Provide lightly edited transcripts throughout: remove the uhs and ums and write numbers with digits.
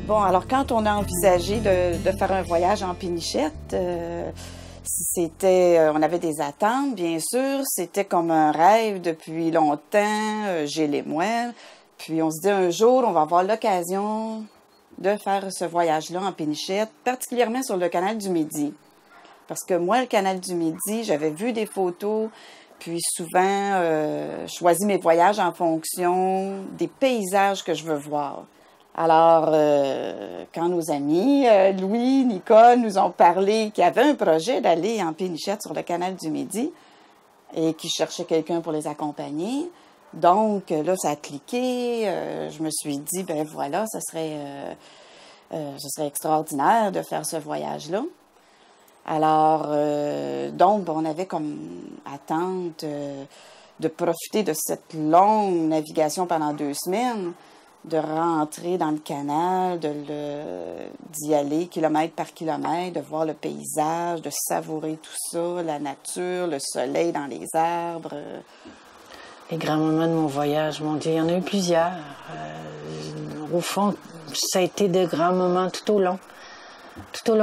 Bon, alors quand on a envisagé de faire un voyage en Pénichette, on avait des attentes, bien sûr. C'était comme un rêve depuis longtemps, j'ai les moyens. Puis on se dit un jour, on va avoir l'occasion de faire ce voyage-là en Pénichette, particulièrement sur le canal du Midi. Parce que moi, le canal du Midi, j'avais vu des photos, puis souvent, je choisis mes voyages en fonction des paysages que je veux voir. Alors, quand nos amis, Louis, Nicole, nous ont parlé qu'il y avait un projet d'aller en Pénichette sur le canal du Midi et qu'ils cherchaient quelqu'un pour les accompagner, donc là, ça a cliqué. Je me suis dit, ben voilà, ce serait extraordinaire de faire ce voyage-là. Alors, donc, on avait comme attente de profiter de cette longue navigation pendant 2 semaines, de rentrer dans le canal, d'y aller kilomètre par kilomètre, de voir le paysage, de savourer tout ça, la nature, le soleil dans les arbres. Les grands moments de mon voyage, mon Dieu, il y en a eu plusieurs. Au fond, ça a été de grands moments tout au long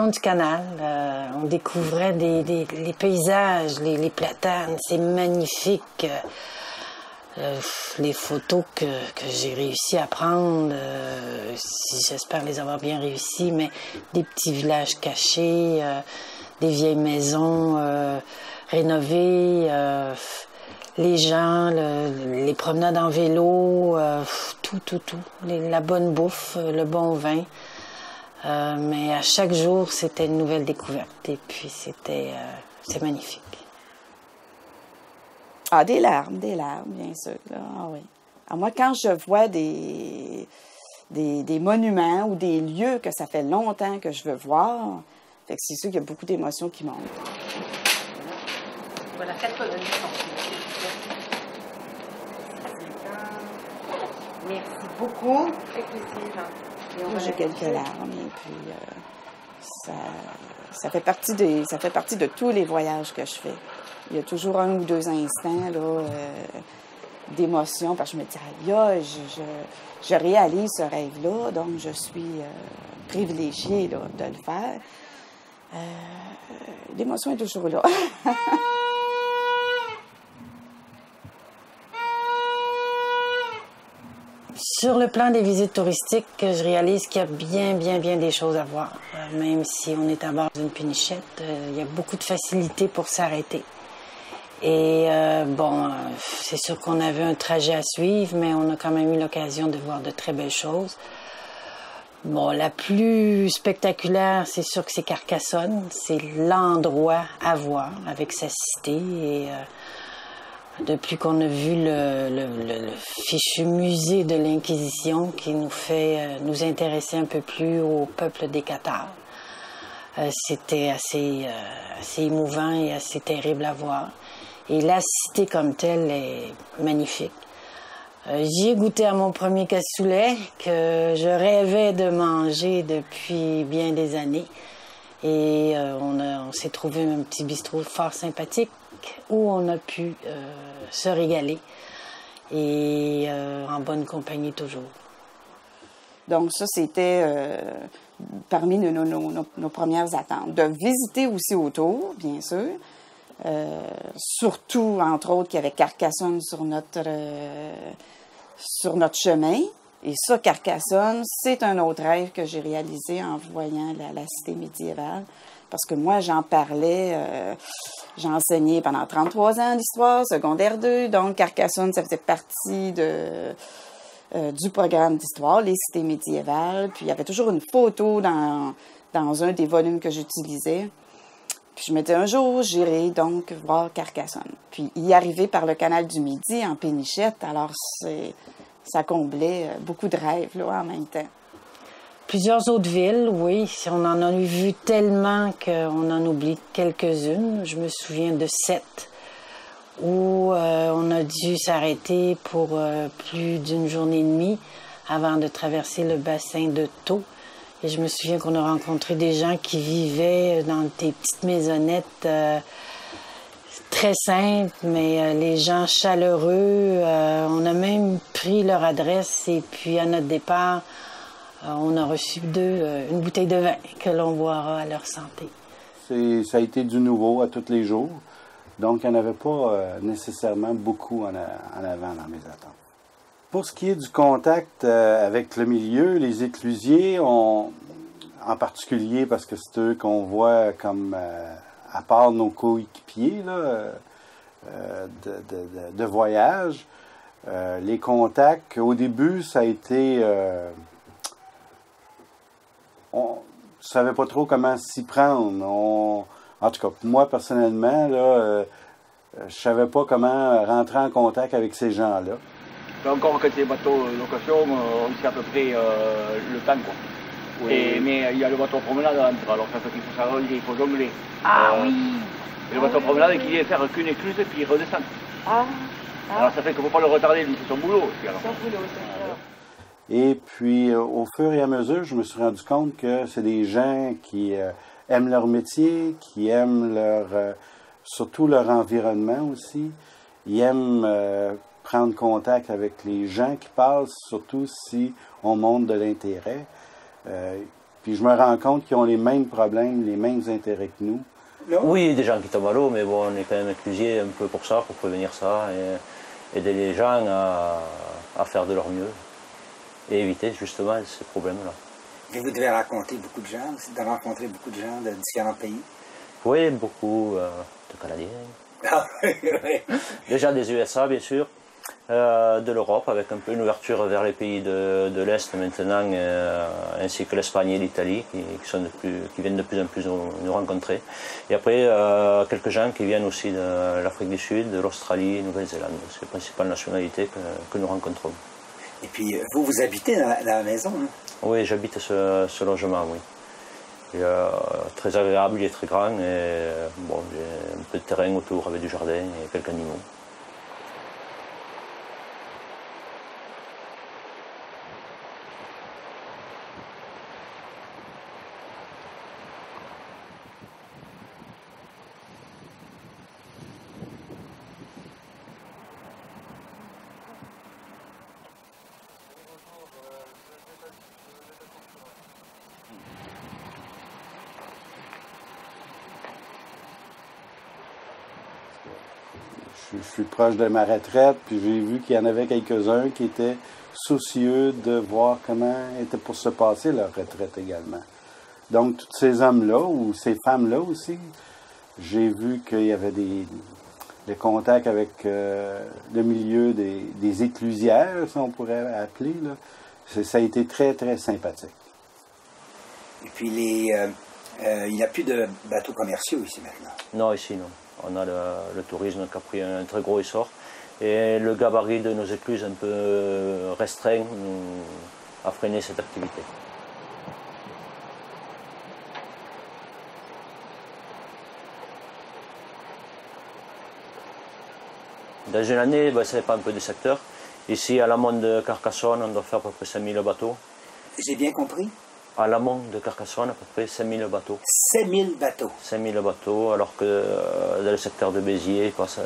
du canal. On découvrait les paysages, les platanes, c'est magnifique. Les photos que j'ai réussi à prendre, j'espère les avoir bien réussies, mais des petits villages cachés, des vieilles maisons rénovées, les gens, les promenades en vélo, tout. La bonne bouffe, le bon vin. Mais à chaque jour, c'était une nouvelle découverte. Et puis, c'est magnifique. Ah, des larmes, bien sûr. Là. Ah oui. Alors moi, quand je vois des monuments ou des lieux que ça fait longtemps que je veux voir, fait que c'est sûr qu'il y a beaucoup d'émotions qui montent. Voilà, 4 colonnes. Merci beaucoup. Avec plaisir. Moi, j'ai quelques larmes et puis ça fait partie de tous les voyages que je fais. Il y a toujours 1 ou 2 instants là, d'émotion parce que je me dis, aïe, je réalise ce rêve-là, donc je suis privilégiée là, de le faire. L'émotion est toujours là. Sur le plan des visites touristiques, je réalise qu'il y a bien des choses à voir. Même si on est à bord d'une pénichette, il y a beaucoup de facilité pour s'arrêter. Et c'est sûr qu'on avait un trajet à suivre, mais on a quand même eu l'occasion de voir de très belles choses. Bon, la plus spectaculaire, c'est sûr que c'est Carcassonne. C'est l'endroit à voir avec sa cité. Et depuis qu'on a vu le fichu musée de l'Inquisition qui nous fait nous intéresser un peu plus au peuple des Cathares, c'était assez émouvant et assez terrible à voir. Et la cité comme telle est magnifique. J'y ai goûté à mon premier cassoulet que je rêvais de manger depuis bien des années. Et on s'est trouvé un petit bistrot fort sympathique où on a pu se régaler. Et en bonne compagnie toujours. Donc ça, c'était parmi nos premières attentes. De visiter aussi autour, bien sûr. Surtout, entre autres, qu'il y avait Carcassonne sur notre chemin. Et ça, Carcassonne, c'est un autre rêve que j'ai réalisé en voyant la cité médiévale. Parce que moi, j'en parlais, j'ai enseigné pendant 33 ans l'histoire, secondaire 2. Donc, Carcassonne, ça faisait partie du programme d'histoire, les cités médiévales. Puis, il y avait toujours une photo dans un des volumes que j'utilisais. Puis je me dis, un jour, j'irai donc voir Carcassonne. Puis y arriver par le canal du Midi en Pénichette, alors ça comblait beaucoup de rêves là, en même temps. Plusieurs autres villes, oui. On en a vu tellement qu'on en oublie quelques-unes. Je me souviens de 7 où on a dû s'arrêter pour plus d'une journée et demie avant de traverser le bassin de Thau. Et je me souviens qu'on a rencontré des gens qui vivaient dans des petites maisonnettes très simples, mais les gens chaleureux. On a même pris leur adresse et puis à notre départ, On a reçu d'eux une bouteille de vin que l'on boira à leur santé. Ça a été du nouveau à tous les jours. Donc, il n'y en avait pas nécessairement beaucoup en avant dans mes attentes. Pour ce qui est du contact avec le milieu, les éclusiers, en particulier parce que c'est eux qu'on voit comme, à part nos coéquipiers là, de voyage, les contacts, au début, ça a été... on ne savait pas trop comment s'y prendre. En tout cas, moi, personnellement, là, je ne savais pas comment rentrer en contact avec ces gens-là. Encore que ces bateaux location, on sait à peu près le temps, quoi. Oui. Mais il y a le bateau promenade entre, alors ça fait qu'il faut s'arranger, il faut jongler. Ah oui. Et le bateau promenade qui vient faire qu'une écluse et puis il redescend. Alors ça fait qu'il ne faut pas le retarder, lui, c'est son boulot aussi. Alors. Son boulot, c'est ça. Et puis, au fur et à mesure, je me suis rendu compte que c'est des gens qui aiment leur métier, qui aiment surtout leur environnement aussi. Ils aiment prendre contact avec les gens qui passent, surtout si on montre de l'intérêt. Puis je me rends compte qu'ils ont les mêmes problèmes, les mêmes intérêts que nous. Oui, il y a des gens qui tombent à l'eau, mais bon, on est quand même éclusier un peu pour ça, pour prévenir ça, et aider les gens à faire de leur mieux, et éviter justement ces problèmes-là. Et vous devez rencontrer beaucoup de gens, vous devez rencontrer beaucoup de gens de différents pays. Oui, beaucoup de Canadiens. Ah, oui. Des gens des USA, bien sûr. De l'Europe, avec un peu une ouverture vers les pays de l'Est maintenant, ainsi que l'Espagne et l'Italie, qui viennent de plus en plus nous rencontrer. Et après, quelques gens qui viennent aussi de l'Afrique du Sud, de l'Australie et Nouvelle-Zélande. C'est les principales nationalités que nous rencontrons. Et puis, vous habitez dans la maison, hein? Oui, j'habite ce logement, oui. Il est très agréable, il est très grand, et bon, j'ai un peu de terrain autour avec du jardin et quelques animaux. Je suis proche de ma retraite, puis j'ai vu qu'il y en avait quelques-uns qui étaient soucieux de voir comment était pour se passer leur retraite également. Donc, tous ces hommes-là, ou ces femmes-là aussi, j'ai vu qu'il y avait des contacts avec le milieu des éclusières, si on pourrait appeler, là. Ça a été très, très sympathique. Et puis, il n'y a plus de bateaux commerciaux ici maintenant. Non, ici, non. On a le tourisme qui a pris un très gros essor. Et le gabarit de nos écluses un peu restreint a freiné cette activité. Dans une année, ça dépend un peu des secteurs. Ici, à l'amont de Carcassonne, on doit faire à peu près 5000 bateaux. J'ai bien compris? À l'amont de Carcassonne, à peu près 5000 bateaux. 5000 bateaux? 5000 bateaux, alors que dans le secteur de Béziers, il passe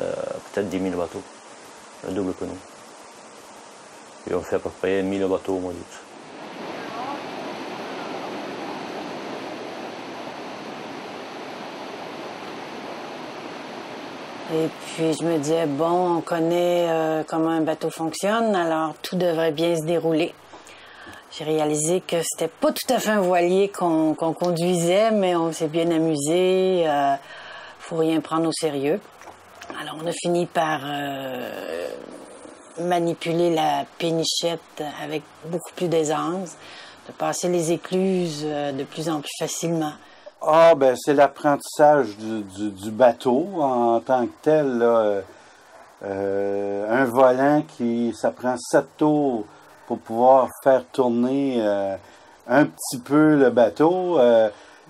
peut-être 10 000 bateaux. Le double que nous. Et on fait à peu près 1000 bateaux au mois d'août. Et puis je me disais, bon, on connaît comment un bateau fonctionne, alors tout devrait bien se dérouler. J'ai réalisé que c'était pas tout à fait un voilier qu'on conduisait, mais on s'est bien amusé. Faut rien prendre au sérieux. Alors on a fini par manipuler la pénichette avec beaucoup plus d'aisance, de passer les écluses de plus en plus facilement. Ah, ben c'est l'apprentissage du bateau en tant que tel, là. Un volant ça prend 7 tours pour pouvoir faire tourner un petit peu le bateau.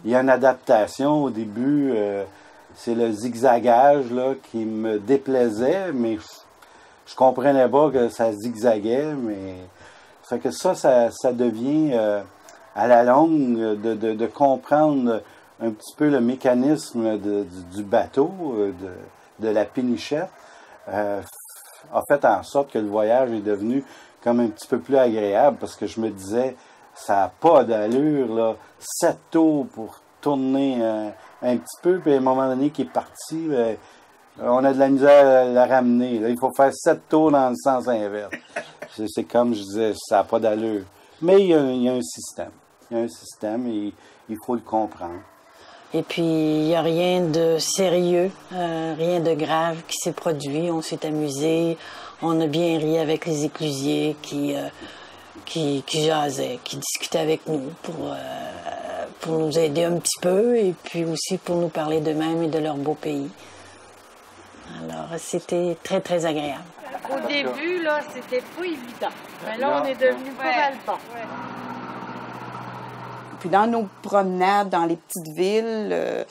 Il y a une adaptation au début. C'est le zigzagage là, qui me déplaisait, mais je comprenais pas que ça zigzaguait. Mais fait que ça devient à la longue de comprendre un petit peu le mécanisme du bateau, de la pénichette, a fait en sorte que le voyage est devenu comme un petit peu plus agréable, parce que je me disais, ça n'a pas d'allure, là. 7 tours pour tourner un petit peu, puis à un moment donné qu'il est parti, ben, on a de la misère à la ramener. Là. Il faut faire 7 tours dans le sens inverse. C'est comme je disais, ça n'a pas d'allure. Mais il y a un système. Il y a un système et il faut le comprendre. Et puis, il n'y a rien de sérieux, rien de grave qui s'est produit. On s'est amusé, on a bien ri avec les éclusiers qui jasaient, qui discutaient avec nous pour nous aider un petit peu et puis aussi pour nous parler d'eux-mêmes et de leur beau pays. Alors, c'était très, très agréable. Au début, là, c'était pas évident. Mais là, on est devenu pas mal bon. Puis dans nos promenades dans les petites villes,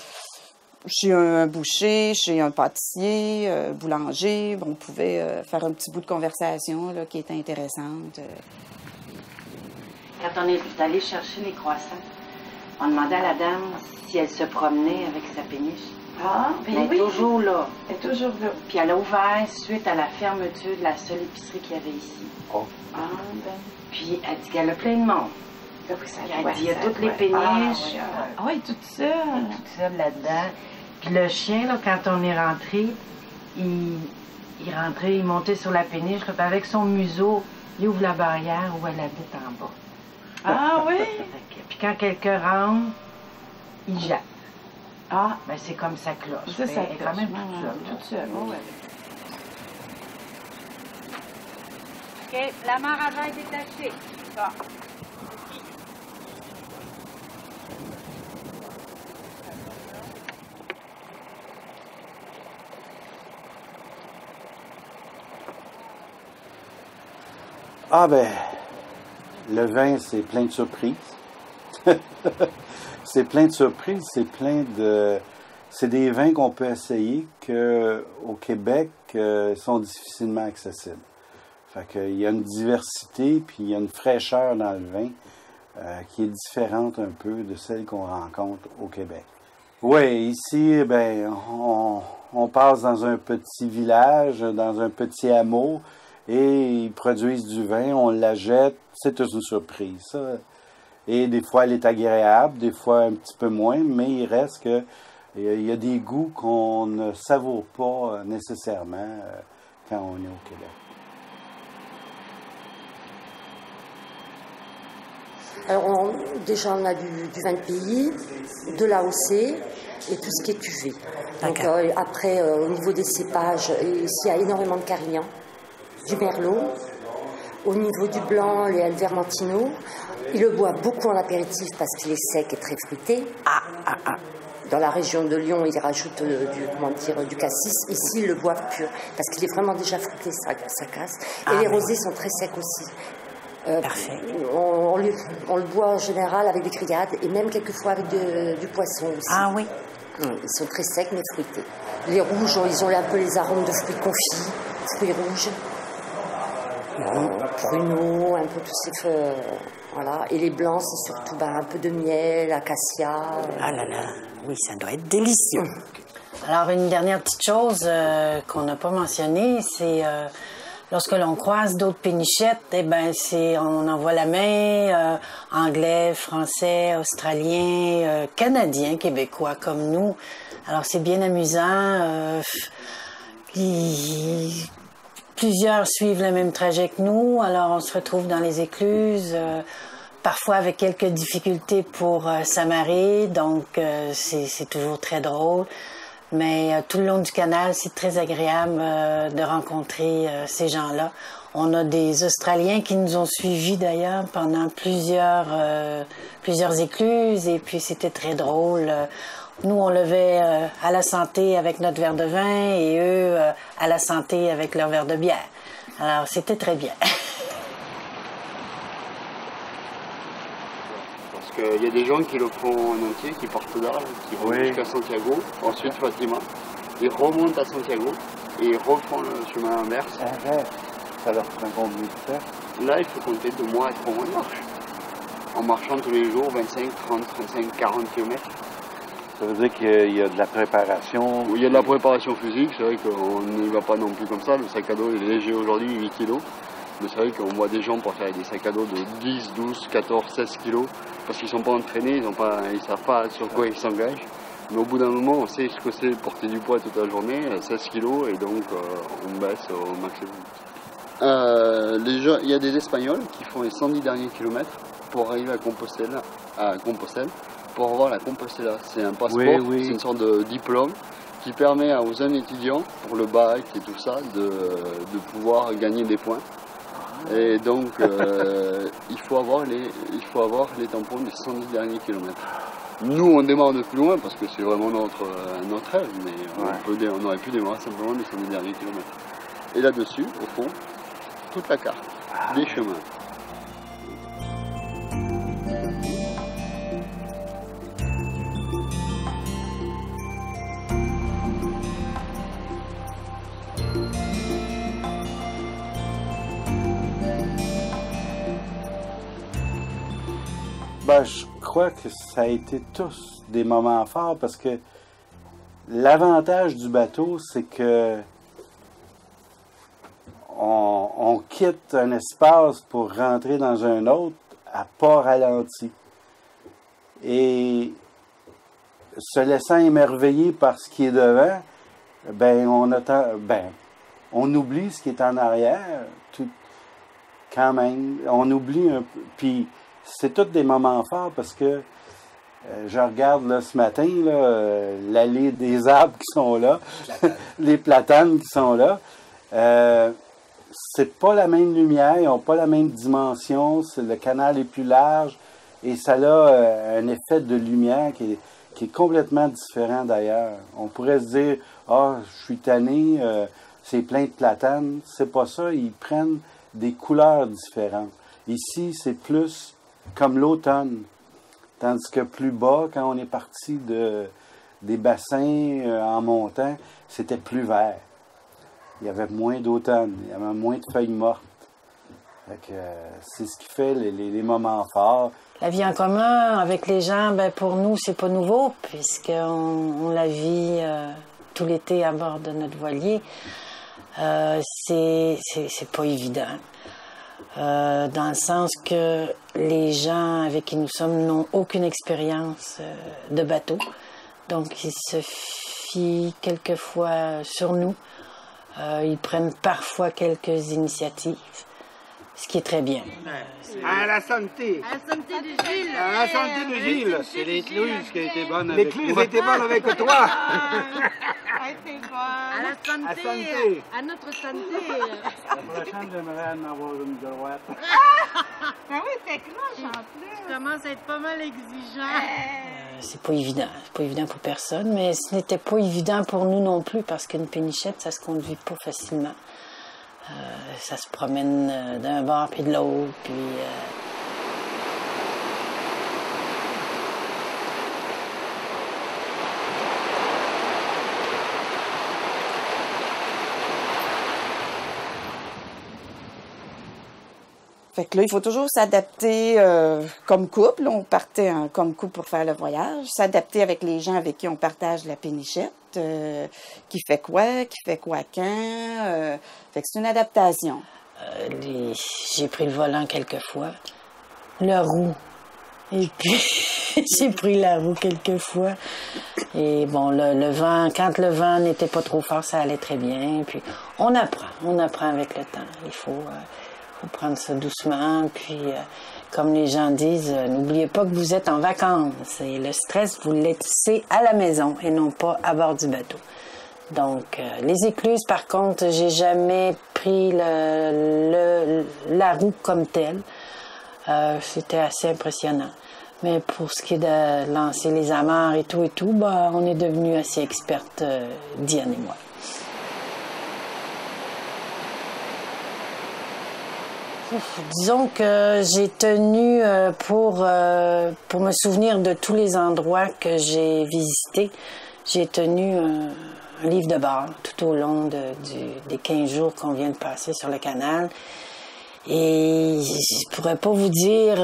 chez un boucher, chez un pâtissier, boulanger, on pouvait faire un petit bout de conversation là, qui était intéressante. Quand on est allé chercher les croissants, on demandait à la dame si elle se promenait avec sa péniche. Ah, elle est toujours là. Elle est toujours là. Puis elle a ouvert suite à la fermeture de la seule épicerie qu'il y avait ici. Oh. Ah, ben. Puis elle dit qu'elle a plein de monde. Puis elle dit il y a toutes les péniches. Ah oui, toute seule. Toute seule là-dedans. Puis le chien, là, quand on est rentré, il rentrait, il montait sur la péniche, puis avec son museau, il ouvre la barrière où elle habite en bas. Ah oui? Puis quand quelqu'un rentre, il jappe. Ah, ben c'est comme sa cloche. C'est ça, elle est quand même toute seule. Ouais. OK, la mare avant est détachée. Bon. Ah ben, le vin, c'est plein de surprises. C'est plein de surprises, c'est des vins qu'on peut essayer qu'au Québec sont difficilement accessibles. Fait qu'il y a une diversité, puis il y a une fraîcheur dans le vin qui est différente un peu de celle qu'on rencontre au Québec. Oui, ici, ben, on passe dans un petit village, dans un petit hameau, et ils produisent du vin, on la jette, c'est une surprise, ça. Et des fois, elle est agréable, des fois un petit peu moins, mais il reste que il y a des goûts qu'on ne savoure pas nécessairement quand on est au Québec. Alors, déjà, on a du vin de pays, de l'AOC et tout ce qui est cuvée. Donc, après, au niveau des cépages, il y a énormément de Carignan, du Merlot. Au niveau du blanc, les Vermentino. Il le boit beaucoup en apéritif parce qu'il est sec et très fruité. Dans la région de Lyon, il rajoute du cassis. Ici, il le boit pur parce qu'il est vraiment déjà fruité, ça casse. Et les rosés sont très secs aussi. Parfait. On le boit en général avec des grillades et même quelquefois avec du poisson aussi. Ah oui? Ils sont très secs mais fruités. Les rouges, ils ont un peu les arômes de fruits confits, fruits rouges. Pruneaux, un peu tous ces feux, voilà. Et les blancs, c'est surtout un peu de miel, acacia. Ah là là, oui, ça doit être délicieux. Alors, une dernière petite chose qu'on n'a pas mentionnée, c'est lorsque l'on croise d'autres pénichettes, on envoie la main, anglais, français, australiens, canadiens, québécois comme nous. Alors, c'est bien amusant. Plusieurs suivent le même trajet que nous, alors on se retrouve dans les écluses, parfois avec quelques difficultés pour s'amarrer, donc c'est toujours très drôle. Mais tout le long du canal, c'est très agréable de rencontrer ces gens-là. On a des Australiens qui nous ont suivis d'ailleurs pendant plusieurs écluses, et puis c'était très drôle. Nous, on levait à la santé avec notre verre de vin et eux à la santé avec leur verre de bière. Alors, c'était très bien. Parce qu'il y a des gens qui le font en entier, qui partent là, qui vont jusqu'à Santiago, ensuite Fatima, ils remontent à Santiago et ils refont le chemin inverse. Ça leur prend combien de temps? Là, il faut compter 2 mois à 3 mois de marche. En marchant tous les jours, 25, 30, 35, 40 km. Ça veut dire qu'il y a de la préparation? Il y a de la préparation physique, c'est vrai qu'on n'y va pas non plus comme ça. Le sac à dos est léger aujourd'hui, 8 kg. Mais c'est vrai qu'on voit des gens porter des sacs à dos de 10, 12, 14, 16 kilos parce qu'ils ne sont pas entraînés, ils ne savent pas sur quoi ils s'engagent. Mais au bout d'un moment, on sait ce que c'est porter du poids toute la journée, 16 kilos, et donc on baisse au maximum. Il y a des Espagnols qui font les 110 derniers kilomètres pour arriver à Compostelle, pour avoir la Compostela. C'est un passeport, c'est une sorte de diplôme qui permet aux jeunes étudiants, pour le bac et tout ça, de pouvoir gagner des points. Et donc, il faut avoir les tampons des 110 derniers kilomètres. Nous, on démarre de plus loin parce que c'est vraiment notre rêve, mais on aurait pu démarrer simplement les 110 derniers kilomètres. Et là-dessus, au fond, toute la carte des chemins. Je crois que ça a été tous des moments forts parce que l'avantage du bateau, c'est que on quitte un espace pour rentrer dans un autre à pas ralenti. Et se laissant émerveiller par ce qui est devant, on oublie ce qui est en arrière, quand même. On oublie un peu. Puis c'est tous des moments forts parce que je regarde là, ce matin l'allée des arbres qui sont là, les platanes qui sont là. C'est pas la même lumière, ils n'ont pas la même dimension, le canal est plus large et ça a un effet de lumière qui est complètement différent d'ailleurs. On pourrait se dire, je suis tanné, c'est plein de platanes. C'est pas ça, ils prennent des couleurs différentes. Ici, c'est plus comme l'automne, tandis que plus bas, quand on est parti des bassins en montant, c'était plus vert. Il y avait moins d'automne, il y avait moins de feuilles mortes. C'est ce qui fait les moments forts. La vie en commun avec les gens, pour nous, c'est pas nouveau, puisqu'on la vit tout l'été à bord de notre voilier. C'est pas évident. Dans le sens que les gens avec qui nous sommes n'ont aucune expérience de bateau. Donc, ils se fient quelquefois sur nous. Ils prennent parfois quelques initiatives, ce qui est très bien. À la santé. À la santé de Gilles. À la santé de Gilles. C'est l'écluse qui a été bonne avec toi. L'écluse était bonne avec toi. Elle était bonne. À la santé. À notre santé. La prochaine, j'aimerais en avoir une droite. Ah oui, t'es cloche en plus. Tu commences à être pas mal exigeant. C'est pas évident. C'est pas évident pour personne, mais ce n'était pas évident pour nous non plus, parce qu'une pénichette, ça se conduit pas facilement. Ça se promène d'un bord puis de l'autre, puis... Fait que là, il faut toujours s'adapter comme couple. On partait comme couple pour faire le voyage. S'adapter avec les gens avec qui on partage la pénichette. Qui fait quoi quand. Fait que c'est une adaptation. J'ai pris le volant quelques fois. Le roue. Et puis, j'ai pris la roue quelques fois. Et bon, le vent, quand le vent n'était pas trop fort, ça allait très bien. Puis, on apprend avec le temps. Il faut prendre ça doucement, puis comme les gens disent, n'oubliez pas que vous êtes en vacances et le stress, vous le laissez à la maison et non pas à bord du bateau. Donc, les écluses, par contre, j'ai jamais pris la roue comme telle. C'était assez impressionnant. Mais pour ce qui est de lancer les amarres et tout, on est devenus assez expertes, Diane et moi. Disons que j'ai tenu pour me souvenir de tous les endroits que j'ai visités, j'ai tenu un livre de bord tout au long des 15 jours qu'on vient de passer sur le canal. Et je pourrais pas vous dire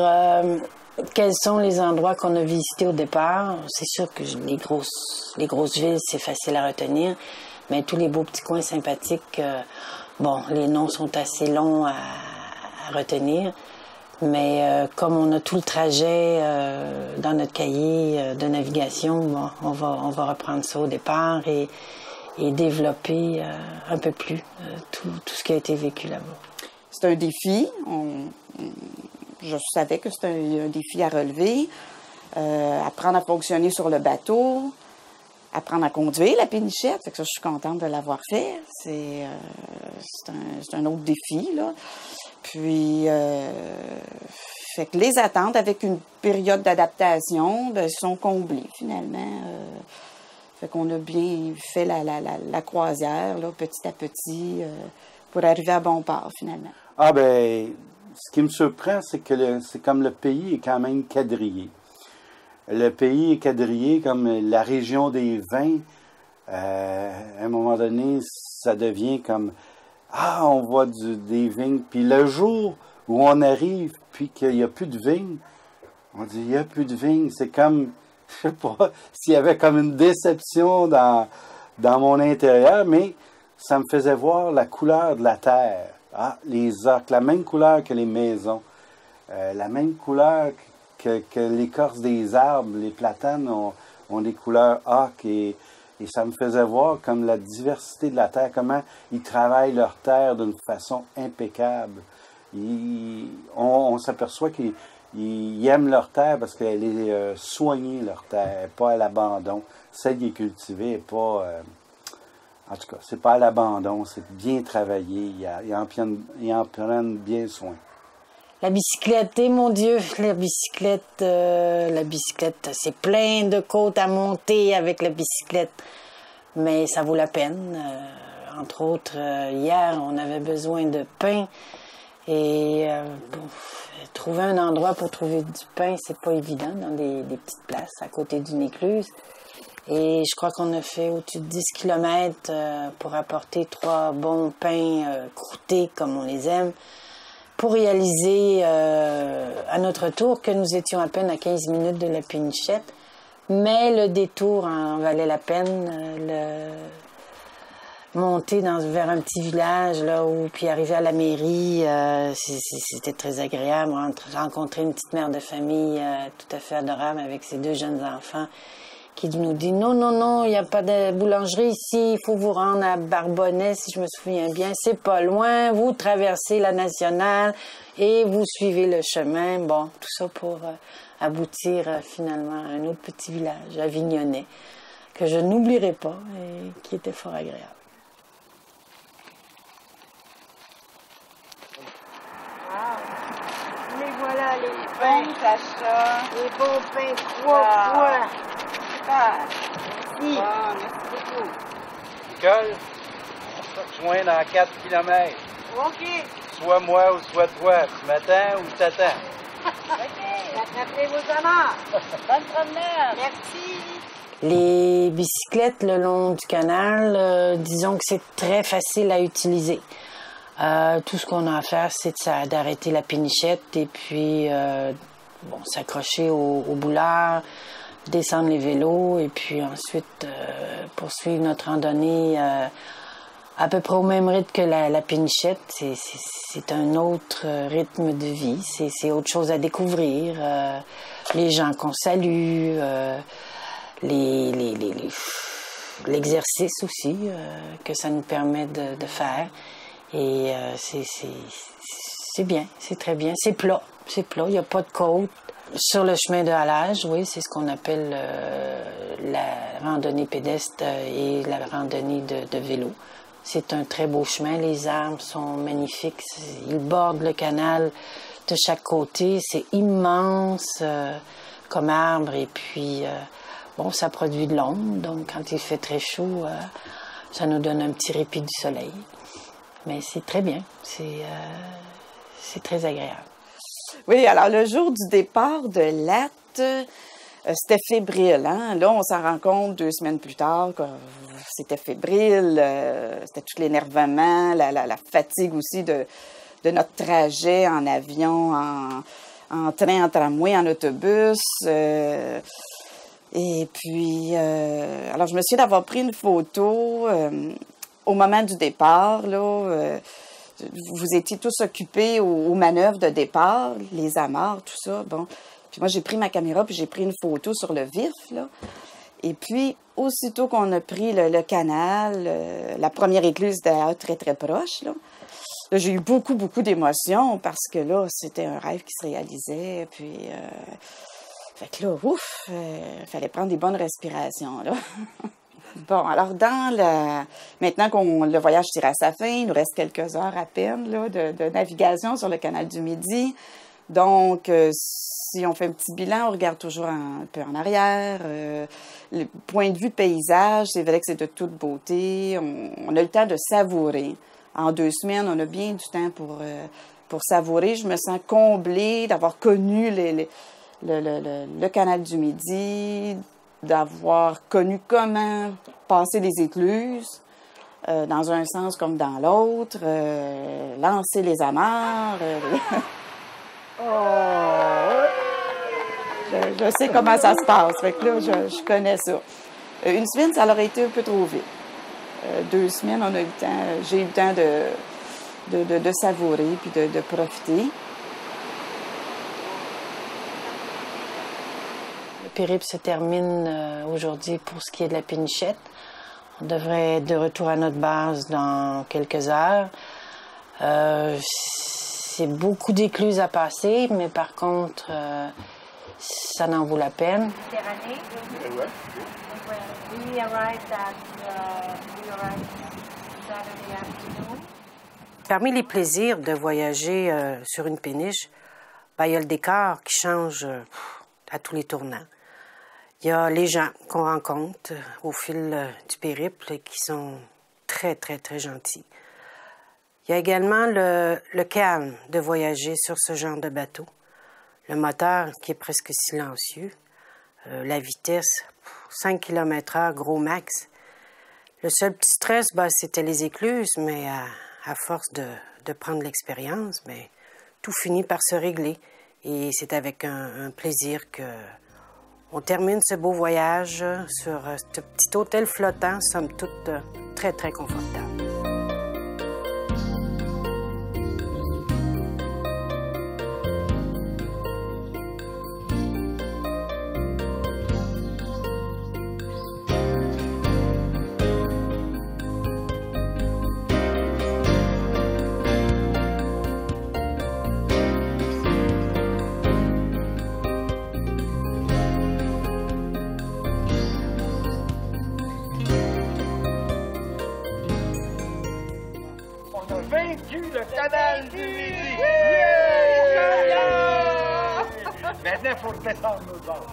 quels sont les endroits qu'on a visités au départ. C'est sûr que les grosses villes, c'est facile à retenir, mais tous les beaux petits coins sympathiques, les noms sont assez longs à retenir. Mais comme on a tout le trajet dans notre cahier de navigation, bon, on va reprendre ça au départ et développer un peu plus tout ce qui a été vécu là-bas. C'est un défi. Je savais que c'était un défi à relever. Apprendre à fonctionner sur le bateau, apprendre à conduire la pénichette. Fait que ça, je suis contente de l'avoir fait. C'est un autre défi, là. Puis, fait que les attentes avec une période d'adaptation sont comblées, finalement. Fait qu'on a bien fait la croisière, là, petit à petit, pour arriver à bon port, finalement. Ah, ben, ce qui me surprend, c'est que c'est comme le pays est quand même quadrillé. Le pays est quadrillé comme la région des vins. À un moment donné, ça devient comme... Ah, on voit des vignes. Puis le jour où on arrive, puis qu'il n'y a plus de vignes, on dit, il n'y a plus de vignes. C'est comme, je sais pas, s'il y avait comme une déception dans mon intérieur, mais ça me faisait voir la couleur de la terre. Ah, les arcs, la même couleur que les maisons, la même couleur que l'écorce des arbres. Les platanes ont des couleurs ocre et ça me faisait voir comme la diversité de la terre, comment ils travaillent leur terre d'une façon impeccable. On s'aperçoit qu'ils aiment leur terre parce qu'elle est soignée, leur terre, pas à l'abandon. Celle qui est cultivée n'est pas... en tout cas, c'est pas à l'abandon, c'est bien travaillé, ils en prennent bien soin. La bicyclette, mon Dieu, la bicyclette, c'est plein de côtes à monter avec la bicyclette. Mais ça vaut la peine. Entre autres, hier, on avait besoin de pain. Et trouver un endroit pour trouver du pain, c'est pas évident dans des petites places à côté d'une écluse. Et je crois qu'on a fait au-dessus de 10 km pour apporter 3 bons pains croûtés comme on les aime, pour réaliser à notre tour que nous étions à peine à 15 minutes de la pénichette. Mais le détour en valait la peine. Monter vers un petit village, là, puis arriver à la mairie, c'était très agréable. Rencontrer une petite mère de famille tout à fait adorable avec ses 2 jeunes enfants qui nous dit non, il n'y a pas de boulangerie ici, il faut vous rendre à Barbonnet, si je me souviens bien, c'est pas loin, vous traversez la nationale et vous suivez le chemin. Bon, tout ça pour aboutir finalement à un autre petit village, à Vignonnet, que je n'oublierai pas et qui était fort agréable. Mais voilà les bons achats, les bons pains 3 fois. Merci. Merci beaucoup. Nicole, on se rejoint dans 4 km. OK. Soit moi ou soit toi. Tu m'attends ou tu t'attends? OK. Attrapez vos amarres. Bonne promenade. Merci. Les bicyclettes le long du canal, disons que c'est très facile à utiliser. Tout ce qu'on a à faire, c'est d'arrêter la pénichette et puis s'accrocher au boulard, descendre les vélos et puis ensuite poursuivre notre randonnée à peu près au même rythme que la pénichette. C'est un autre rythme de vie, c'est autre chose à découvrir. Les gens qu'on salue, l'exercice aussi que ça nous permet de faire. Et c'est bien, c'est très bien. C'est plat, il n'y a pas de côte. Sur le chemin de halage, oui, c'est ce qu'on appelle la randonnée pédestre et la randonnée de vélo. C'est un très beau chemin, les arbres sont magnifiques, ils bordent le canal de chaque côté, c'est immense comme arbre et puis ça produit de l'ombre, donc quand il fait très chaud, ça nous donne un petit répit du soleil. Mais c'est très bien, c'est très agréable. Oui, alors le jour du départ de Latte, c'était fébrile. Hein? Là, on s'en rend compte 2 semaines plus tard que c'était fébrile, c'était tout l'énervement, la fatigue aussi de notre trajet en avion, en train, en tramway, en autobus. Et puis, alors je me souviens d'avoir pris une photo au moment du départ, là. vous étiez tous occupés aux manœuvres de départ, les amarres, tout ça. Bon. Puis moi, j'ai pris ma caméra, puis j'ai pris une photo sur le vif, là. Et puis, aussitôt qu'on a pris le canal, la première écluse d'ailleurs très, très proche, là j'ai eu beaucoup, beaucoup d'émotions parce que là, c'était un rêve qui se réalisait. Puis, fait que là, ouf, fallait prendre des bonnes respirations, là. Bon, alors maintenant le voyage tire à sa fin, il nous reste quelques heures à peine là, de navigation sur le canal du Midi. Donc, si on fait un petit bilan, on regarde toujours un peu en arrière. Le point de vue paysage, c'est vrai que c'est de toute beauté. On a le temps de savourer. En 2 semaines, on a bien du temps pour savourer. Je me sens comblée d'avoir connu le canal du Midi, d'avoir connu comment passer les écluses, dans un sens comme dans l'autre, lancer les amarres. Je sais comment ça se passe, fait que là, je connais ça. 1 semaine, ça aurait été un peu trop vite. 2 semaines, on a eu le temps, j'ai eu le temps de savourer puis de profiter. Le périple se termine aujourd'hui pour ce qui est de la Pénichette. On devrait être de retour à notre base dans quelques heures. C'est beaucoup d'écluses à passer, mais par contre, ça n'en vaut la peine. Parmi les plaisirs de voyager sur une péniche, il y a le décor qui change à tous les tournants. Il y a les gens qu'on rencontre au fil du périple qui sont très, très, très gentils. Il y a également le calme de voyager sur ce genre de bateau. Le moteur qui est presque silencieux. La vitesse, 5 km/h, gros max. Le seul petit stress, c'était les écluses, mais à force de prendre l'expérience, tout finit par se régler. Et c'est avec un plaisir qu'on termine ce beau voyage sur ce petit hôtel flottant, somme toute très, très confortable. Le canal du Midi! Maintenant, il faut redescendre nos bords.